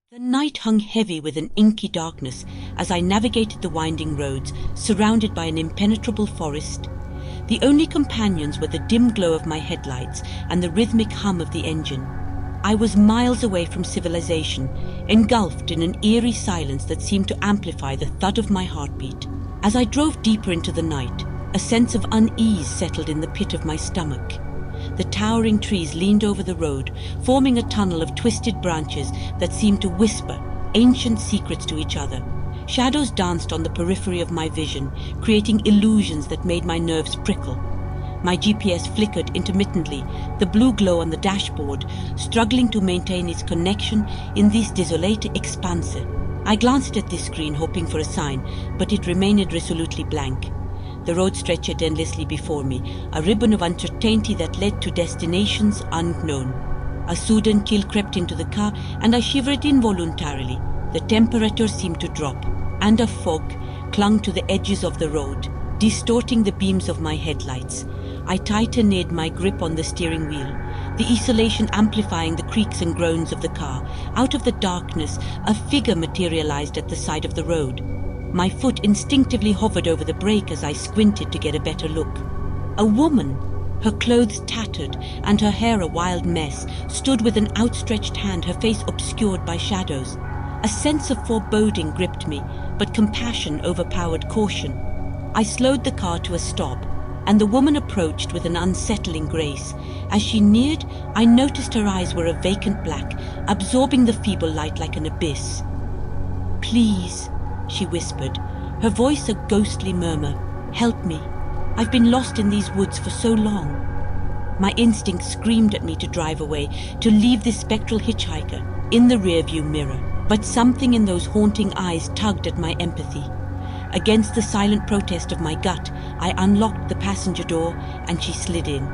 The night hung heavy with an inky darkness as I navigated the winding roads, surrounded by an impenetrable forest. The only companions were the dim glow of my headlights and the rhythmic hum of the engine. I was miles away from civilization, engulfed in an eerie silence that seemed to amplify the thud of my heartbeat. As I drove deeper into the night, a sense of unease settled in the pit of my stomach. The towering trees leaned over the road, forming a tunnel of twisted branches that seemed to whisper ancient secrets to each other. Shadows danced on the periphery of my vision, creating illusions that made my nerves prickle. My GPS flickered intermittently, the blue glow on the dashboard, struggling to maintain its connection in this desolate expanse. I glanced at this screen, hoping for a sign, but it remained resolutely blank. The road stretched endlessly before me, a ribbon of uncertainty that led to destinations unknown. A sudden chill crept into the car, and I shivered involuntarily. The temperature seemed to drop, and a fog clung to the edges of the road, distorting the beams of my headlights. I tightened my grip on the steering wheel, the isolation amplifying the creaks and groans of the car. Out of the darkness, a figure materialized at the side of the road. My foot instinctively hovered over the brake as I squinted to get a better look. A woman, her clothes tattered and her hair a wild mess, stood with an outstretched hand, her face obscured by shadows. A sense of foreboding gripped me, but compassion overpowered caution. I slowed the car to a stop, and the woman approached with an unsettling grace. As she neared, I noticed her eyes were a vacant black, absorbing the feeble light like an abyss. "Please," she whispered, her voice a ghostly murmur. "Help me. I've been lost in these woods for so long." My instinct screamed at me to drive away, to leave this spectral hitchhiker in the rearview mirror. But something in those haunting eyes tugged at my empathy. Against the silent protest of my gut, I unlocked the passenger door and she slid in.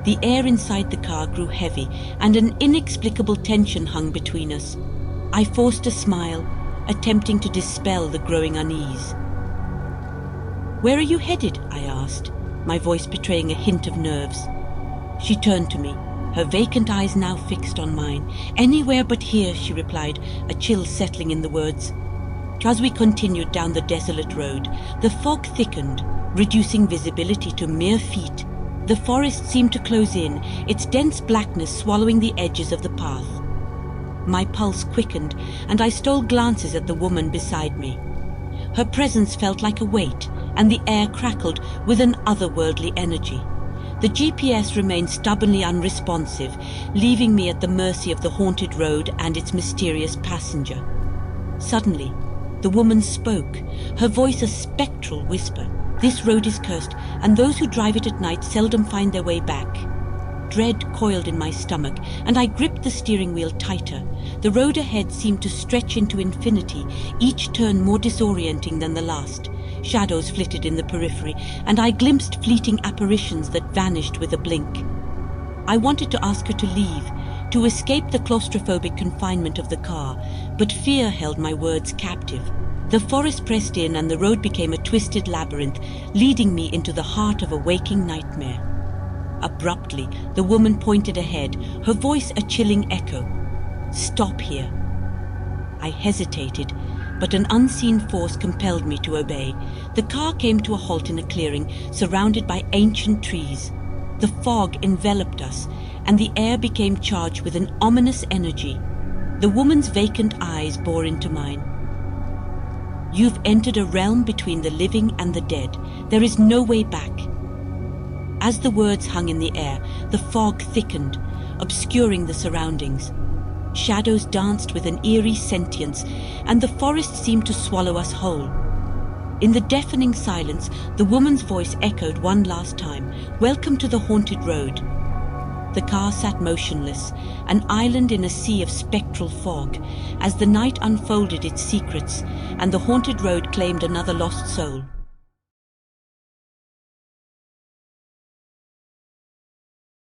The air inside the car grew heavy, and an inexplicable tension hung between us. I forced a smile, attempting to dispel the growing unease. "Where are you headed?" I asked, my voice betraying a hint of nerves. She turned to me, her vacant eyes now fixed on mine. "Anywhere but here," she replied, a chill settling in the words. As we continued down the desolate road, the fog thickened, reducing visibility to mere feet. The forest seemed to close in, its dense blackness swallowing the edges of the path. My pulse quickened, and I stole glances at the woman beside me. Her presence felt like a weight, and the air crackled with an otherworldly energy. The GPS remained stubbornly unresponsive, leaving me at the mercy of the haunted road and its mysterious passenger. Suddenly, the woman spoke, her voice a spectral whisper. "This road is cursed, and those who drive it at night seldom find their way back." Dread coiled in my stomach, and I gripped the steering wheel tighter. The road ahead seemed to stretch into infinity, each turn more disorienting than the last. Shadows flitted in the periphery, and I glimpsed fleeting apparitions that vanished with a blink. I wanted to ask her to leave, to escape the claustrophobic confinement of the car, but fear held my words captive. The forest pressed in, and the road became a twisted labyrinth, leading me into the heart of a waking nightmare. Abruptly, the woman pointed ahead, her voice a chilling echo. "Stop here." I hesitated, but an unseen force compelled me to obey. The car came to a halt in a clearing, surrounded by ancient trees. The fog enveloped us, and the air became charged with an ominous energy. The woman's vacant eyes bored into mine. "You've entered a realm between the living and the dead. There is no way back." As the words hung in the air, the fog thickened, obscuring the surroundings. Shadows danced with an eerie sentience, and the forest seemed to swallow us whole. In the deafening silence, the woman's voice echoed one last time, "Welcome to the haunted road." The car sat motionless, an island in a sea of spectral fog, as the night unfolded its secrets, and the haunted road claimed another lost soul.